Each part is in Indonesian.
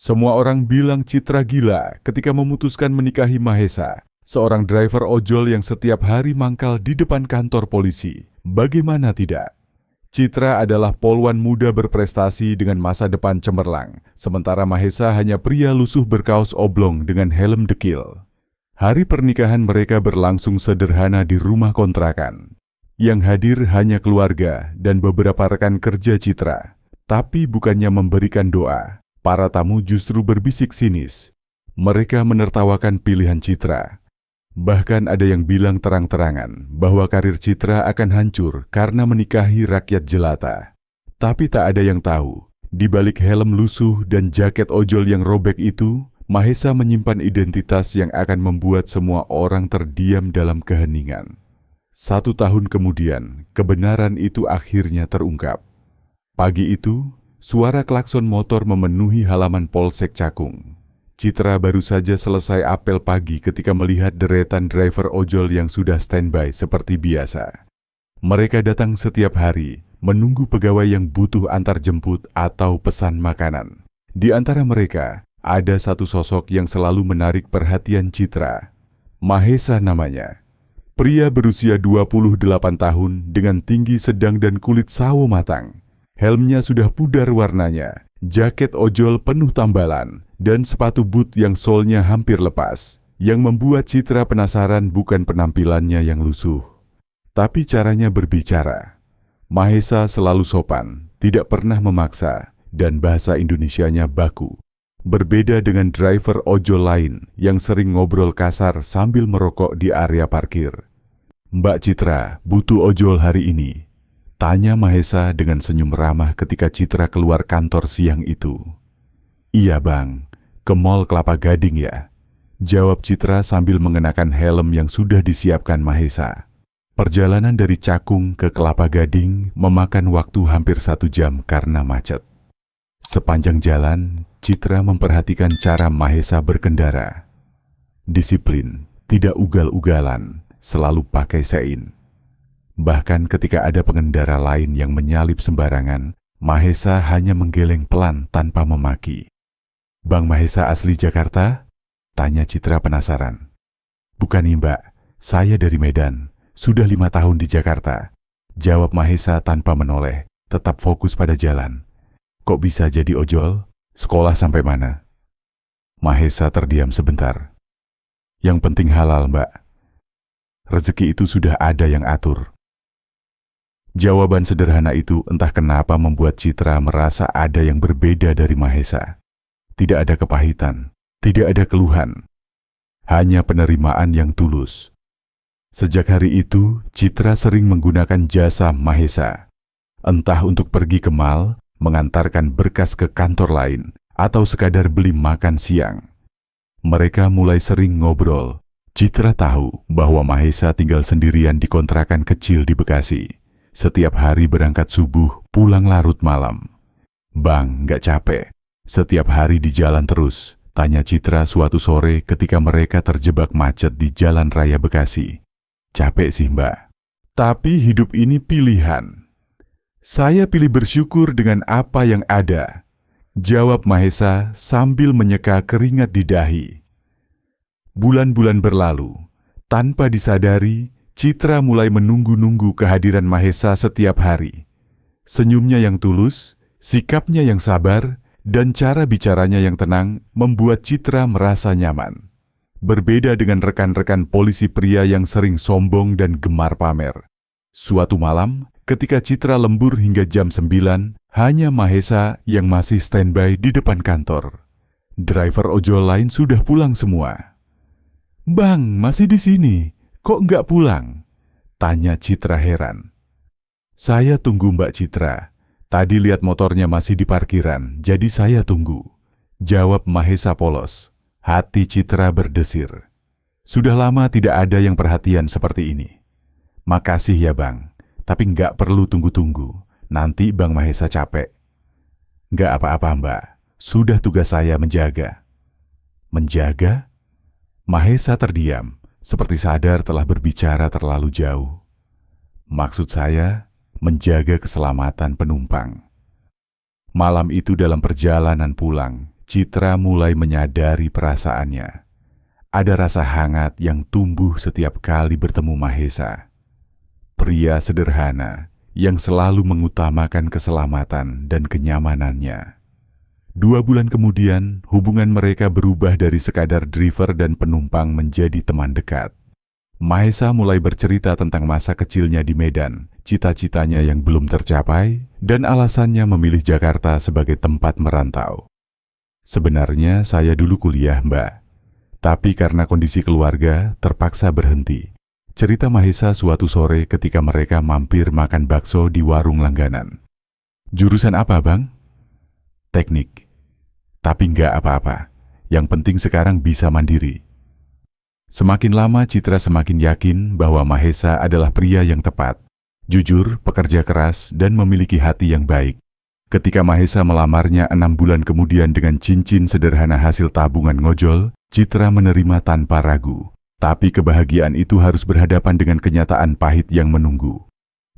Semua orang bilang Citra gila ketika memutuskan menikahi Mahesa, seorang driver ojol yang setiap hari mangkal di depan kantor polisi. Bagaimana tidak? Citra adalah polwan muda berprestasi dengan masa depan cemerlang, sementara Mahesa hanya pria lusuh berkaos oblong dengan helm dekil. Hari pernikahan mereka berlangsung sederhana di rumah kontrakan. Yang hadir hanya keluarga dan beberapa rekan kerja Citra. Tapi bukannya memberikan doa, para tamu justru berbisik sinis. Mereka menertawakan pilihan Citra. Bahkan ada yang bilang terang-terangan bahwa karir Citra akan hancur karena menikahi rakyat jelata. Tapi tak ada yang tahu, di balik helm lusuh dan jaket ojol yang robek itu, Mahesa menyimpan identitas yang akan membuat semua orang terdiam dalam keheningan. 1 tahun kemudian, kebenaran itu akhirnya terungkap. Pagi itu, suara klakson motor memenuhi halaman Polsek Cakung. Citra baru saja selesai apel pagi ketika melihat deretan driver ojol yang sudah standby seperti biasa. Mereka datang setiap hari, menunggu pegawai yang butuh antar jemput atau pesan makanan. Di antara mereka, ada satu sosok yang selalu menarik perhatian Citra. Mahesa namanya. Pria berusia 28 tahun dengan tinggi sedang dan kulit sawo matang. Helmnya sudah pudar warnanya, jaket ojol penuh tambalan, dan sepatu boot yang solnya hampir lepas. Yang membuat Citra penasaran bukan penampilannya yang lusuh, tapi caranya berbicara. Mahesa selalu sopan, tidak pernah memaksa, dan bahasa Indonesianya baku. Berbeda dengan driver ojol lain yang sering ngobrol kasar sambil merokok di area parkir. "Mbak Citra, butuh ojol hari ini?" tanya Mahesa dengan senyum ramah ketika Citra keluar kantor siang itu. "Iya bang, ke Mall Kelapa Gading ya?" jawab Citra sambil mengenakan helm yang sudah disiapkan Mahesa. Perjalanan dari Cakung ke Kelapa Gading memakan waktu hampir 1 jam karena macet. Sepanjang jalan, Citra memperhatikan cara Mahesa berkendara. Disiplin, tidak ugal-ugalan, selalu pakai sein. Bahkan ketika ada pengendara lain yang menyalip sembarangan, Mahesa hanya menggeleng pelan tanpa memaki. "Bang Mahesa asli Jakarta?" tanya Citra penasaran. "Bukan nih mbak, saya dari Medan, sudah 5 tahun di Jakarta," jawab Mahesa tanpa menoleh, tetap fokus pada jalan. "Kok bisa jadi ojol? Sekolah sampai mana?" Mahesa terdiam sebentar. "Yang penting halal mbak. Rezeki itu sudah ada yang atur." Jawaban sederhana itu entah kenapa membuat Citra merasa ada yang berbeda dari Mahesa. Tidak ada kepahitan, tidak ada keluhan, hanya penerimaan yang tulus. Sejak hari itu, Citra sering menggunakan jasa Mahesa. Entah untuk pergi ke mall, mengantarkan berkas ke kantor lain, atau sekadar beli makan siang. Mereka mulai sering ngobrol. Citra tahu bahwa Mahesa tinggal sendirian di kontrakan kecil di Bekasi. Setiap hari berangkat subuh, pulang larut malam. "Bang, nggak capek? Setiap hari di jalan terus?" tanya Citra suatu sore ketika mereka terjebak macet di Jalan Raya Bekasi. "Capek sih mbak, tapi hidup ini pilihan. Saya pilih bersyukur dengan apa yang ada," jawab Mahesa sambil menyeka keringat di dahi. Bulan-bulan berlalu, tanpa disadari, Citra mulai menunggu-nunggu kehadiran Mahesa setiap hari. Senyumnya yang tulus, sikapnya yang sabar, dan cara bicaranya yang tenang membuat Citra merasa nyaman. Berbeda dengan rekan-rekan polisi pria yang sering sombong dan gemar pamer. Suatu malam, ketika Citra lembur hingga jam 9, hanya Mahesa yang masih standby di depan kantor. Driver ojol lain sudah pulang semua. "Bang, masih di sini. Kok nggak pulang?" tanya Citra heran. "Saya tunggu Mbak Citra. Tadi lihat motornya masih di parkiran, jadi saya tunggu," jawab Mahesa polos. Hati Citra berdesir. Sudah lama tidak ada yang perhatian seperti ini. "Makasih ya bang, tapi nggak perlu tunggu-tunggu. Nanti Bang Mahesa capek." "Nggak apa-apa mbak, sudah tugas saya menjaga." "Menjaga?" Mahesa terdiam, seperti sadar telah berbicara terlalu jauh. "Maksud saya, menjaga keselamatan penumpang." Malam itu dalam perjalanan pulang, Citra mulai menyadari perasaannya. Ada rasa hangat yang tumbuh setiap kali bertemu Mahesa. Pria sederhana yang selalu mengutamakan keselamatan dan kenyamanannya. 2 bulan kemudian, hubungan mereka berubah dari sekadar driver dan penumpang menjadi teman dekat. Mahesa mulai bercerita tentang masa kecilnya di Medan, cita-citanya yang belum tercapai, dan alasannya memilih Jakarta sebagai tempat merantau. Sebenarnya saya dulu kuliah, Mbak. Tapi karena kondisi keluarga, terpaksa berhenti. Cerita Mahesa suatu sore ketika mereka mampir makan bakso di warung langganan. Jurusan apa, Bang? Teknik. Tapi nggak apa-apa. Yang penting sekarang bisa mandiri. Semakin lama Citra semakin yakin bahwa Mahesa adalah pria yang tepat, jujur, pekerja keras, dan memiliki hati yang baik. Ketika Mahesa melamarnya 6 bulan kemudian dengan cincin sederhana hasil tabungan ngojol, Citra menerima tanpa ragu. Tapi kebahagiaan itu harus berhadapan dengan kenyataan pahit yang menunggu.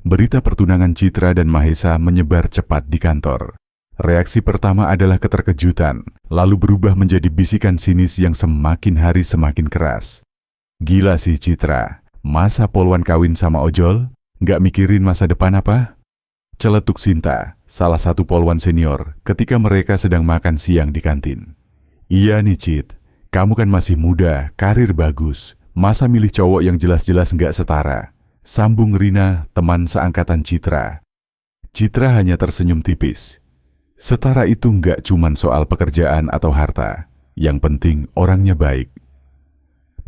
Berita pertunangan Citra dan Mahesa menyebar cepat di kantor. Reaksi pertama adalah keterkejutan, lalu berubah menjadi bisikan sinis yang semakin hari semakin keras. Gila sih Citra, masa polwan kawin sama ojol? Nggak mikirin masa depan apa? Celetuk Sinta, salah satu polwan senior, ketika mereka sedang makan siang di kantin. Iya nih Cit, kamu kan masih muda, karir bagus. Masa milih cowok yang jelas-jelas nggak setara? Sambung Rina, teman seangkatan Citra. Citra hanya tersenyum tipis. Setara itu nggak cuman soal pekerjaan atau harta. Yang penting orangnya baik.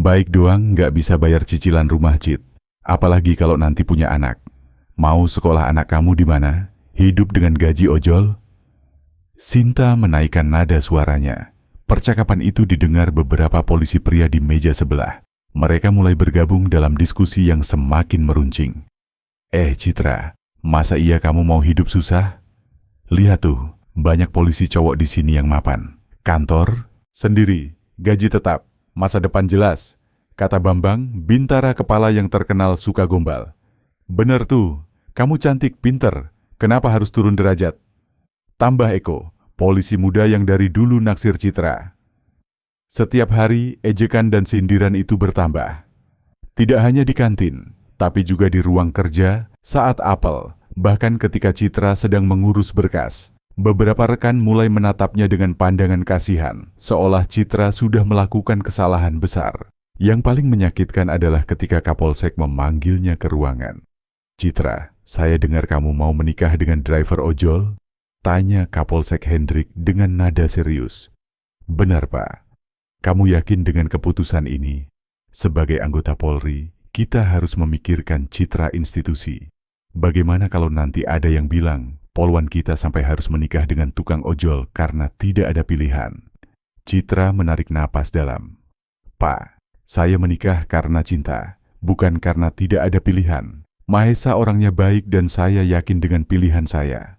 Baik doang nggak bisa bayar cicilan rumah, Cit. Apalagi kalau nanti punya anak. Mau sekolah anak kamu di mana? Hidup dengan gaji ojol? Sinta menaikkan nada suaranya. Percakapan itu didengar beberapa polisi pria di meja sebelah. Mereka mulai bergabung dalam diskusi yang semakin meruncing. Citra, masa iya kamu mau hidup susah? Lihat tuh, banyak polisi cowok di sini yang mapan. Kantor, sendiri, gaji tetap. Masa depan jelas, kata Bambang, bintara kepala yang terkenal suka gombal. Bener tuh, kamu cantik, pinter, kenapa harus turun derajat? Tambah Eko, polisi muda yang dari dulu naksir Citra. Setiap hari, ejekan dan sindiran itu bertambah. Tidak hanya di kantin, tapi juga di ruang kerja, saat apel, bahkan ketika Citra sedang mengurus berkas. Beberapa rekan mulai menatapnya dengan pandangan kasihan, seolah Citra sudah melakukan kesalahan besar. Yang paling menyakitkan adalah ketika Kapolsek memanggilnya ke ruangan. Citra, saya dengar kamu mau menikah dengan driver ojol? Tanya Kapolsek Hendrik dengan nada serius. Benar, Pak. Kamu yakin dengan keputusan ini? Sebagai anggota Polri, kita harus memikirkan citra institusi. Bagaimana kalau nanti ada yang bilang, polwan kita sampai harus menikah dengan tukang ojol karena tidak ada pilihan? Citra menarik napas dalam. Pak, saya menikah karena cinta, bukan karena tidak ada pilihan. Mahesa orangnya baik dan saya yakin dengan pilihan saya.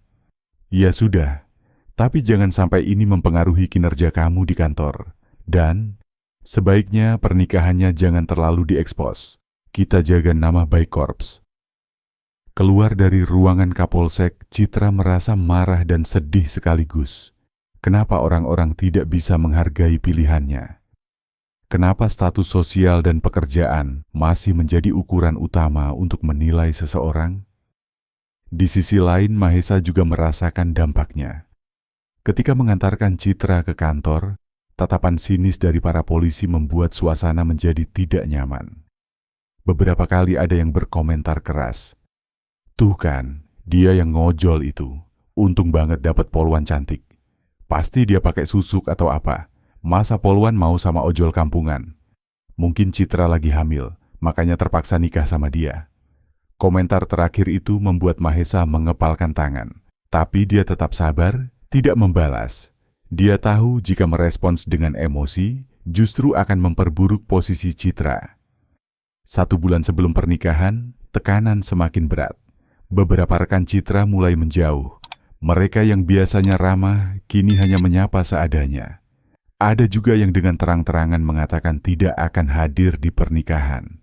Ya sudah, tapi jangan sampai ini mempengaruhi kinerja kamu di kantor. Dan sebaiknya pernikahannya jangan terlalu diekspos. Kita jaga nama baik korps. Keluar dari ruangan Kapolsek, Citra merasa marah dan sedih sekaligus. Kenapa orang-orang tidak bisa menghargai pilihannya? Kenapa status sosial dan pekerjaan masih menjadi ukuran utama untuk menilai seseorang? Di sisi lain, Mahesa juga merasakan dampaknya. Ketika mengantarkan Citra ke kantor, tatapan sinis dari para polisi membuat suasana menjadi tidak nyaman. Beberapa kali ada yang berkomentar keras. Tuh kan, dia yang ngojol itu. Untung banget dapat polwan cantik. Pasti dia pakai susuk atau apa. Masa polwan mau sama ojol kampungan? Mungkin Citra lagi hamil, makanya terpaksa nikah sama dia. Komentar terakhir itu membuat Mahesa mengepalkan tangan. Tapi dia tetap sabar, tidak membalas. Dia tahu jika merespons dengan emosi, justru akan memperburuk posisi Citra. 1 bulan sebelum pernikahan, tekanan semakin berat. Beberapa rekan Citra mulai menjauh. Mereka yang biasanya ramah, kini hanya menyapa seadanya. Ada juga yang dengan terang-terangan mengatakan tidak akan hadir di pernikahan.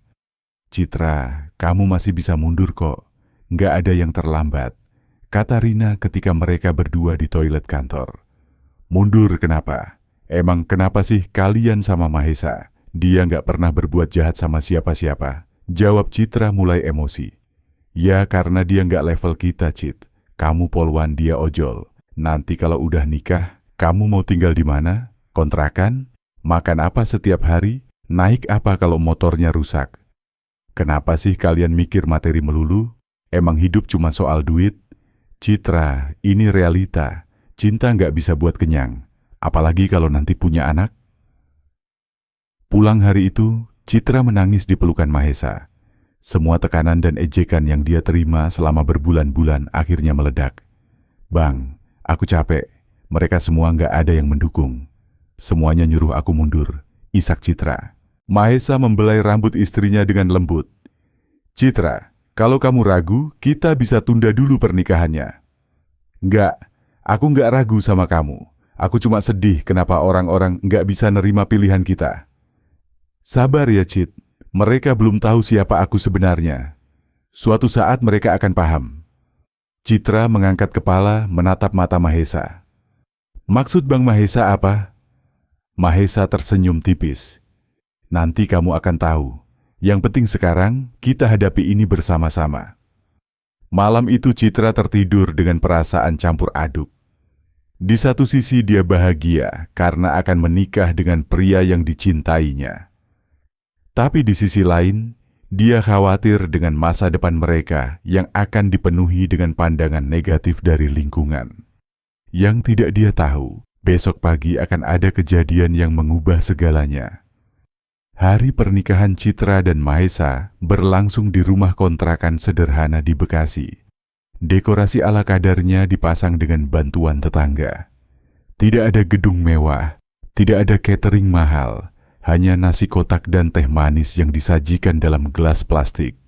Citra, kamu masih bisa mundur kok. Nggak ada yang terlambat, kata Rina ketika mereka berdua di toilet kantor. Mundur kenapa? Emang kenapa sih kalian sama Mahesa? Dia nggak pernah berbuat jahat sama siapa-siapa. Jawab Citra mulai emosi. Ya karena dia nggak level kita, Cit. Kamu polwan, dia ojol. Nanti kalau udah nikah, kamu mau tinggal di mana? Kontrakan? Makan apa setiap hari? Naik apa kalau motornya rusak? Kenapa sih kalian mikir materi melulu? Emang hidup cuma soal duit? Citra, ini realita. Cinta nggak bisa buat kenyang. Apalagi kalau nanti punya anak. Pulang hari itu, Citra menangis di pelukan Mahesa. Semua tekanan dan ejekan yang dia terima selama berbulan-bulan akhirnya meledak. Bang, aku capek. Mereka semua nggak ada yang mendukung. Semuanya nyuruh aku mundur. Isak Citra. Mahesa membelai rambut istrinya dengan lembut. Citra, kalau kamu ragu, kita bisa tunda dulu pernikahannya. Nggak, aku nggak ragu sama kamu. Aku cuma sedih kenapa orang-orang nggak bisa nerima pilihan kita. Sabar ya, Cit. Mereka belum tahu siapa aku sebenarnya. Suatu saat mereka akan paham. Citra mengangkat kepala menatap mata Mahesa. Maksud Bang Mahesa apa? Mahesa tersenyum tipis. Nanti kamu akan tahu. Yang penting sekarang kita hadapi ini bersama-sama. Malam itu Citra tertidur dengan perasaan campur aduk. Di satu sisi dia bahagia karena akan menikah dengan pria yang dicintainya. Tapi di sisi lain, dia khawatir dengan masa depan mereka yang akan dipenuhi dengan pandangan negatif dari lingkungan. Yang tidak dia tahu, besok pagi akan ada kejadian yang mengubah segalanya. Hari pernikahan Citra dan Mahesa berlangsung di rumah kontrakan sederhana di Bekasi. Dekorasi ala kadarnya dipasang dengan bantuan tetangga. Tidak ada gedung mewah, tidak ada catering mahal, hanya nasi kotak dan teh manis yang disajikan dalam gelas plastik.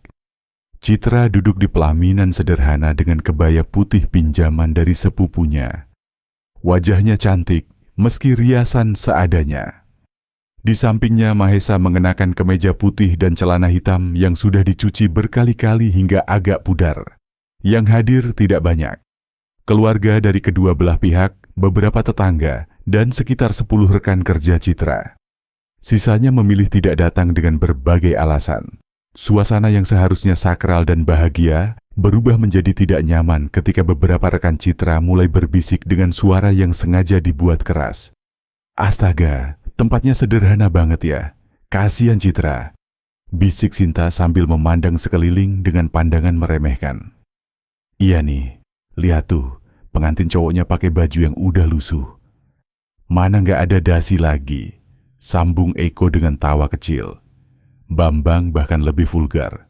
Citra duduk di pelaminan sederhana dengan kebaya putih pinjaman dari sepupunya. Wajahnya cantik, meski riasan seadanya. Di sampingnya Mahesa mengenakan kemeja putih dan celana hitam yang sudah dicuci berkali-kali hingga agak pudar. Yang hadir tidak banyak. Keluarga dari kedua belah pihak, beberapa tetangga, dan sekitar 10 rekan kerja Citra. Sisanya memilih tidak datang dengan berbagai alasan. Suasana yang seharusnya sakral dan bahagia berubah menjadi tidak nyaman ketika beberapa rekan Citra mulai berbisik dengan suara yang sengaja dibuat keras. Astaga, tempatnya sederhana banget ya. Kasihan Citra. Bisik Sinta sambil memandang sekeliling dengan pandangan meremehkan. Iya nih, lihat tuh, pengantin cowoknya pakai baju yang udah lusuh. Mana nggak ada dasi lagi. Sambung Eko dengan tawa kecil. Bambang bahkan lebih vulgar.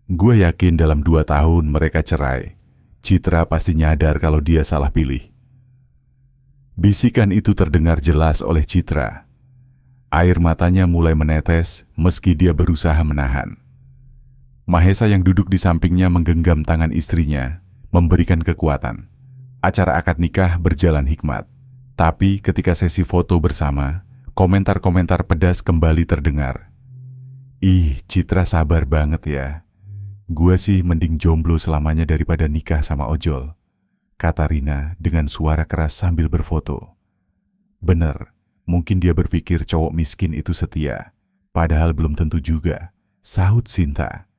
Gue yakin dalam 2 tahun mereka cerai. Citra pasti nyadar kalau dia salah pilih. Bisikan itu terdengar jelas oleh Citra. Air matanya mulai menetes meski dia berusaha menahan. Mahesa yang duduk di sampingnya menggenggam tangan istrinya, memberikan kekuatan. Acara akad nikah berjalan hikmat. Tapi ketika sesi foto bersama, komentar-komentar pedas kembali terdengar. Ih, Citra sabar banget ya. Gua sih mending jomblo selamanya daripada nikah sama ojol, kata Rina dengan suara keras sambil berfoto. Bener, mungkin dia berpikir cowok miskin itu setia, padahal belum tentu juga, sahut Sinta.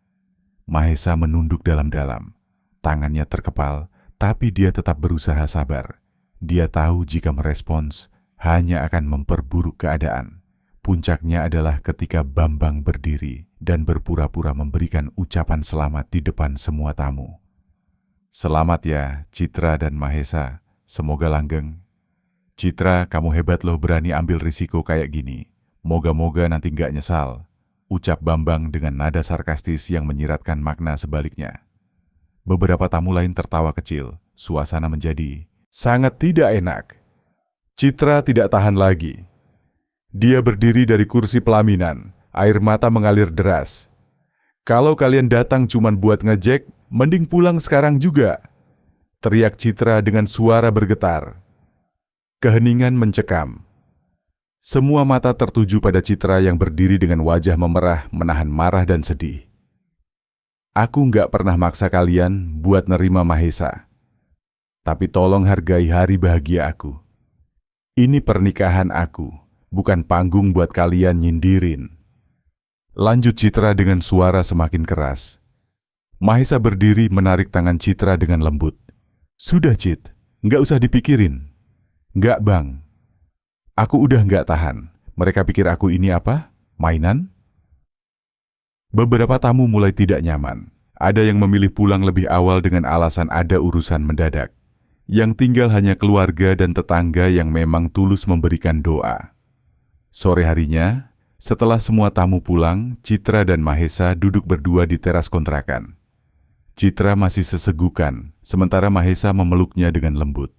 Mahesa menunduk dalam-dalam, tangannya terkepal, tapi dia tetap berusaha sabar. Dia tahu jika merespons, hanya akan memperburuk keadaan. Puncaknya adalah ketika Bambang berdiri dan berpura-pura memberikan ucapan selamat di depan semua tamu. Selamat ya, Citra dan Mahesa. Semoga langgeng. Citra, kamu hebat loh berani ambil risiko kayak gini. Moga-moga nanti nggak nyesal. Ucap Bambang dengan nada sarkastis yang menyiratkan makna sebaliknya. Beberapa tamu lain tertawa kecil. Suasana menjadi sangat tidak enak. Citra tidak tahan lagi. Dia berdiri dari kursi pelaminan, air mata mengalir deras. Kalau kalian datang cuman buat ngejek, mending pulang sekarang juga. Teriak Citra dengan suara bergetar. Keheningan mencekam. Semua mata tertuju pada Citra yang berdiri dengan wajah memerah, menahan marah dan sedih. Aku nggak pernah maksa kalian buat nerima Mahesa. Tapi tolong hargai hari bahagia aku. Ini pernikahan aku, bukan panggung buat kalian nyindirin. Lanjut Citra dengan suara semakin keras. Mahesa berdiri menarik tangan Citra dengan lembut. Sudah Cit, nggak usah dipikirin. Nggak bang. Aku udah nggak tahan. Mereka pikir aku ini apa? Mainan? Beberapa tamu mulai tidak nyaman. Ada yang memilih pulang lebih awal dengan alasan ada urusan mendadak. Yang tinggal hanya keluarga dan tetangga yang memang tulus memberikan doa. Sore harinya, setelah semua tamu pulang, Citra dan Mahesa duduk berdua di teras kontrakan. Citra masih sesegukan, sementara Mahesa memeluknya dengan lembut.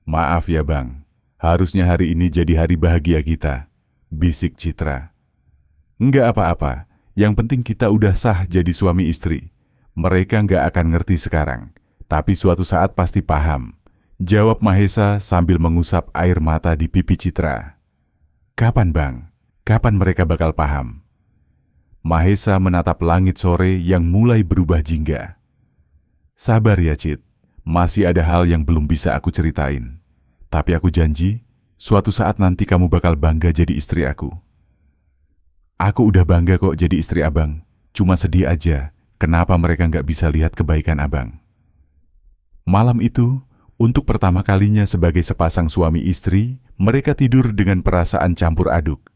Maaf ya bang, harusnya hari ini jadi hari bahagia kita, bisik Citra. Enggak apa-apa, yang penting kita udah sah jadi suami istri. Mereka nggak akan ngerti sekarang, tapi suatu saat pasti paham. Jawab Mahesa sambil mengusap air mata di pipi Citra. Kapan bang? Kapan mereka bakal paham? Mahesa menatap langit sore yang mulai berubah jingga. Sabar ya Cit, masih ada hal yang belum bisa aku ceritain. Tapi aku janji, suatu saat nanti kamu bakal bangga jadi istri aku. Aku udah bangga kok jadi istri abang, cuma sedih aja. Kenapa mereka nggak bisa lihat kebaikan abang? Malam itu, untuk pertama kalinya sebagai sepasang suami istri, mereka tidur dengan perasaan campur aduk.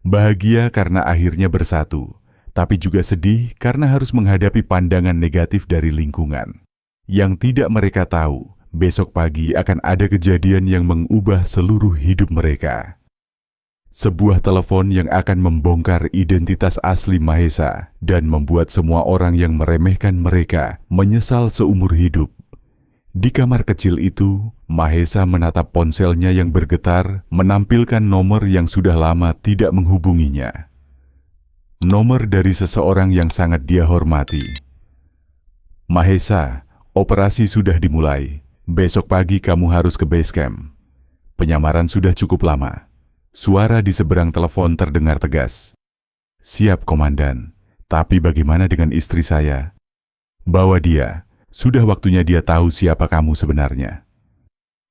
Bahagia karena akhirnya bersatu, tapi juga sedih karena harus menghadapi pandangan negatif dari lingkungan. Yang tidak mereka tahu, besok pagi akan ada kejadian yang mengubah seluruh hidup mereka. Sebuah telepon yang akan membongkar identitas asli Mahesa dan membuat semua orang yang meremehkan mereka menyesal seumur hidup. Di kamar kecil itu, Mahesa menatap ponselnya yang bergetar, menampilkan nomor yang sudah lama tidak menghubunginya. Nomor dari seseorang yang sangat dia hormati. Mahesa, operasi sudah dimulai. Besok pagi kamu harus ke base camp. Penyamaran sudah cukup lama. Suara di seberang telepon terdengar tegas. Siap, Komandan. Tapi bagaimana dengan istri saya? Bawa dia. Sudah waktunya dia tahu siapa kamu sebenarnya.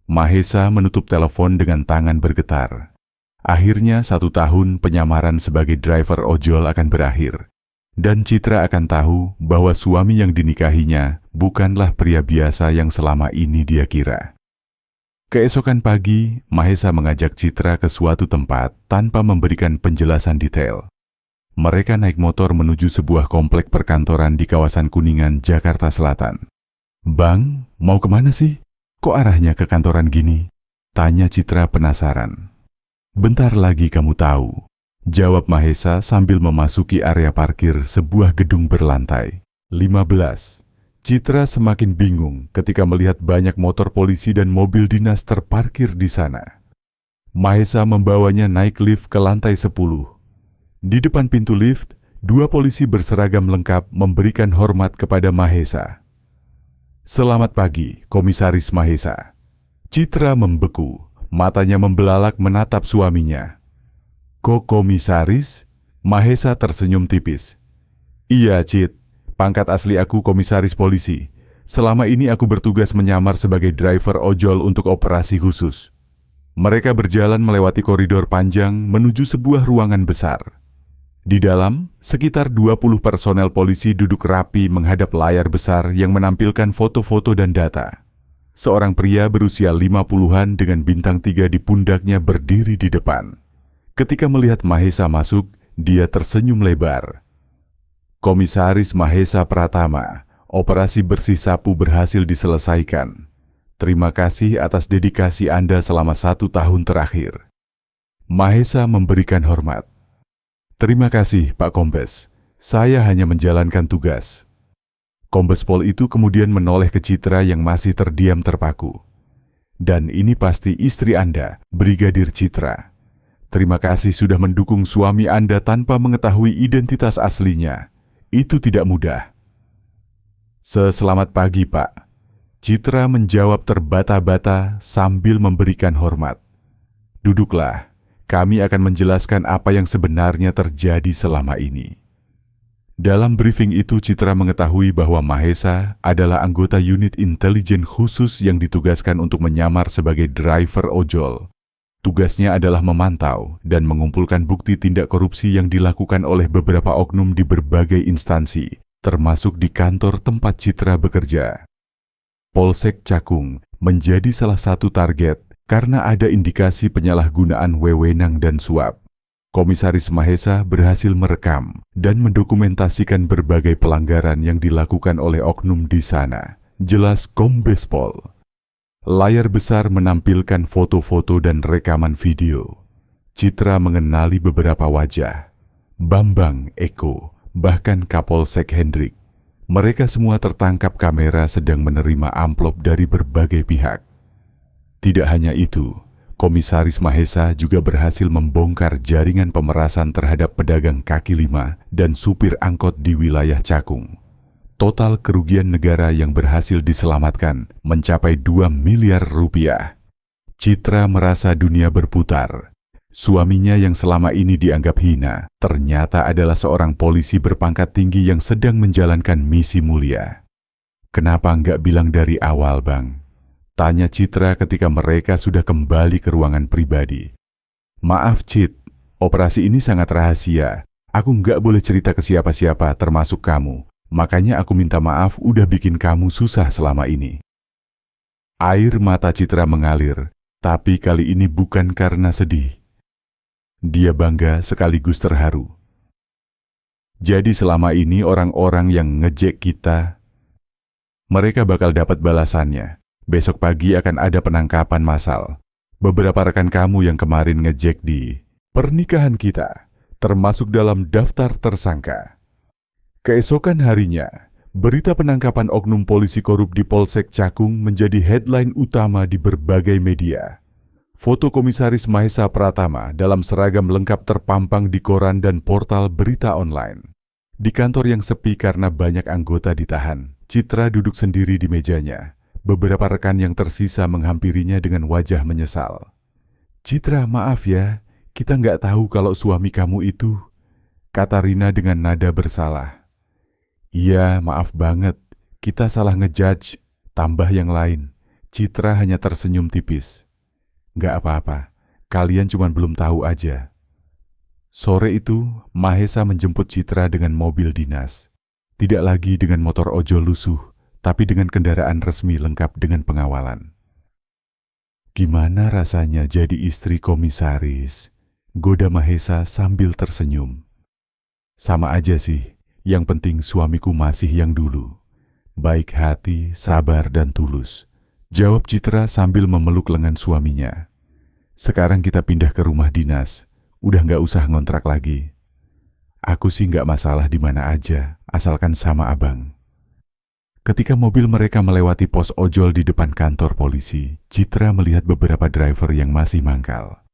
Mahesa menutup telepon dengan tangan bergetar. Akhirnya 1 tahun penyamaran sebagai driver ojol akan berakhir. Dan Citra akan tahu bahwa suami yang dinikahinya bukanlah pria biasa yang selama ini dia kira. Keesokan pagi, Mahesa mengajak Citra ke suatu tempat tanpa memberikan penjelasan detail. Mereka naik motor menuju sebuah komplek perkantoran di kawasan Kuningan, Jakarta Selatan. Bang, mau kemana sih? Kok arahnya ke kantoran gini? Tanya Citra penasaran. Bentar lagi kamu tahu, jawab Mahesa sambil memasuki area parkir sebuah gedung berlantai 15. Citra semakin bingung ketika melihat banyak motor polisi dan mobil dinas terparkir di sana. Mahesa membawanya naik lift ke lantai 10. Di depan pintu lift, 2 polisi berseragam lengkap memberikan hormat kepada Mahesa. Selamat pagi, Komisaris Mahesa. Citra membeku, matanya membelalak menatap suaminya. Kok komisaris? Mahesa tersenyum tipis. Iya, Cit. Pangkat asli aku komisaris polisi. Selama ini aku bertugas menyamar sebagai driver ojol untuk operasi khusus. Mereka berjalan melewati koridor panjang menuju sebuah ruangan besar. Di dalam, sekitar 20 personel polisi duduk rapi menghadap layar besar yang menampilkan foto-foto dan data. Seorang pria berusia 50-an dengan bintang 3 di pundaknya berdiri di depan. Ketika melihat Mahesa masuk, dia tersenyum lebar. Komisaris Mahesa Pratama, operasi bersih sapu berhasil diselesaikan. Terima kasih atas dedikasi Anda selama 1 tahun terakhir. Mahesa memberikan hormat. Terima kasih, Pak Kombes. Saya hanya menjalankan tugas. Kombes Pol itu kemudian menoleh ke Citra yang masih terdiam terpaku. Dan ini pasti istri Anda, Brigadir Citra. Terima kasih sudah mendukung suami Anda tanpa mengetahui identitas aslinya. Itu tidak mudah. Selamat pagi, Pak. Citra menjawab terbata-bata sambil memberikan hormat. Duduklah, kami akan menjelaskan apa yang sebenarnya terjadi selama ini. Dalam briefing itu Citra mengetahui bahwa Mahesa adalah anggota unit intelijen khusus yang ditugaskan untuk menyamar sebagai driver ojol. Tugasnya adalah memantau dan mengumpulkan bukti tindak korupsi yang dilakukan oleh beberapa oknum di berbagai instansi, termasuk di kantor tempat Citra bekerja. Polsek Cakung menjadi salah satu target karena ada indikasi penyalahgunaan wewenang dan suap. Komisaris Mahesa berhasil merekam dan mendokumentasikan berbagai pelanggaran yang dilakukan oleh oknum di sana. Jelas Kombes Pol. Layar besar menampilkan foto-foto dan rekaman video. Citra mengenali beberapa wajah. Bambang, Eko, bahkan Kapolsek Hendrik. Mereka semua tertangkap kamera sedang menerima amplop dari berbagai pihak. Tidak hanya itu, Komisaris Mahesa juga berhasil membongkar jaringan pemerasan terhadap pedagang kaki lima dan supir angkot di wilayah Cakung. Total kerugian negara yang berhasil diselamatkan mencapai 2 miliar rupiah. Citra merasa dunia berputar. Suaminya yang selama ini dianggap hina, ternyata adalah seorang polisi berpangkat tinggi yang sedang menjalankan misi mulia. "Kenapa nggak bilang dari awal, Bang?" tanya Citra ketika mereka sudah kembali ke ruangan pribadi. "Maaf, Cit, operasi ini sangat rahasia. Aku nggak boleh cerita ke siapa-siapa, termasuk kamu. Makanya aku minta maaf udah bikin kamu susah selama ini." Air mata Citra mengalir, tapi kali ini bukan karena sedih. Dia bangga sekaligus terharu. Jadi selama ini orang-orang yang ngejek kita, mereka bakal dapat balasannya. Besok pagi akan ada penangkapan massal. Beberapa rekan kamu yang kemarin ngejek di pernikahan kita, termasuk dalam daftar tersangka. Keesokan harinya, berita penangkapan oknum polisi korup di Polsek Cakung menjadi headline utama di berbagai media. Foto Komisaris Mahesa Pratama dalam seragam lengkap terpampang di koran dan portal berita online. Di kantor yang sepi karena banyak anggota ditahan, Citra duduk sendiri di mejanya. Beberapa rekan yang tersisa menghampirinya dengan wajah menyesal. "Citra, maaf ya, kita nggak tahu kalau suami kamu itu," kata Rina dengan nada bersalah. "Iya, maaf banget, kita salah ngejudge," tambah yang lain. Citra hanya tersenyum tipis. "Nggak apa-apa, kalian cuma belum tahu aja." Sore itu, Mahesa menjemput Citra dengan mobil dinas. Tidak lagi dengan motor ojol lusuh, tapi dengan kendaraan resmi lengkap dengan pengawalan. "Gimana rasanya jadi istri komisaris?" goda Mahesa sambil tersenyum. "Sama aja sih, yang penting suamiku masih yang dulu. Baik hati, sabar dan tulus," jawab Citra sambil memeluk lengan suaminya. "Sekarang kita pindah ke rumah dinas, udah nggak usah ngontrak lagi. Aku sih nggak masalah di mana aja, asalkan sama abang." Ketika mobil mereka melewati pos ojol di depan kantor polisi, Citra melihat beberapa driver yang masih mangkal.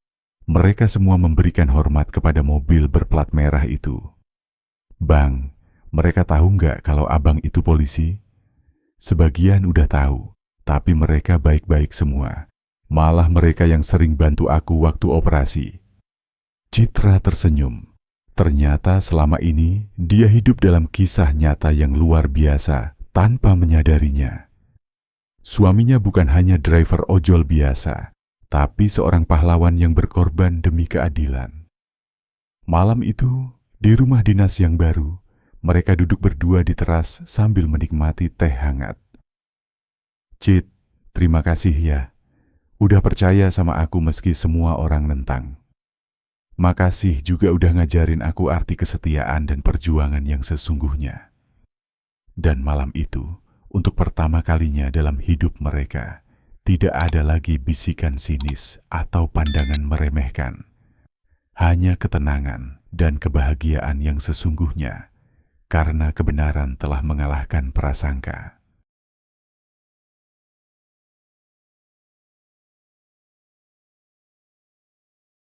Mereka semua memberikan hormat kepada mobil berplat merah itu. "Bang, mereka tahu nggak kalau abang itu polisi?" "Sebagian udah tahu, tapi mereka baik-baik semua. Malah mereka yang sering bantu aku waktu operasi." Citra tersenyum. Ternyata selama ini dia hidup dalam kisah nyata yang luar biasa tanpa menyadarinya. Suaminya bukan hanya driver ojol biasa, tapi seorang pahlawan yang berkorban demi keadilan. Malam itu, di rumah dinas yang baru, mereka duduk berdua di teras sambil menikmati teh hangat. "Cit, terima kasih ya. Udah percaya sama aku meski semua orang nentang. Makasih juga udah ngajarin aku arti kesetiaan dan perjuangan yang sesungguhnya." Dan malam itu, untuk pertama kalinya dalam hidup mereka, tidak ada lagi bisikan sinis atau pandangan meremehkan. Hanya ketenangan dan kebahagiaan yang sesungguhnya, karena kebenaran telah mengalahkan prasangka.